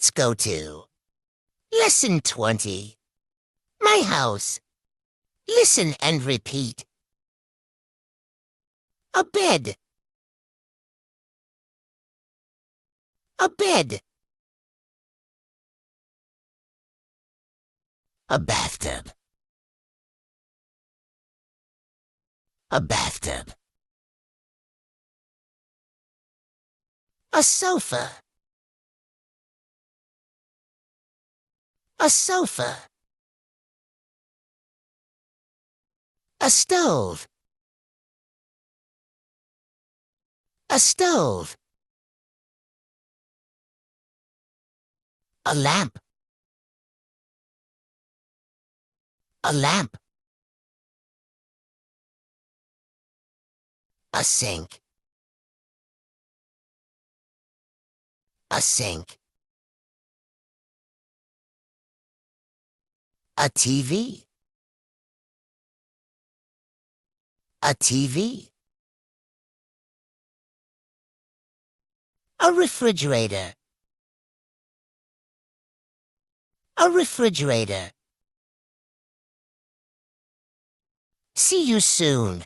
Let's go to Lesson 20. My house. Listen and repeat. A bed. A bed. A bathtub. A bathtub. A sofa. A sofa. A stove. A stove. A lamp. A lamp. A sink. A sink. A TV. A TV. A refrigerator. A refrigerator. See you soon.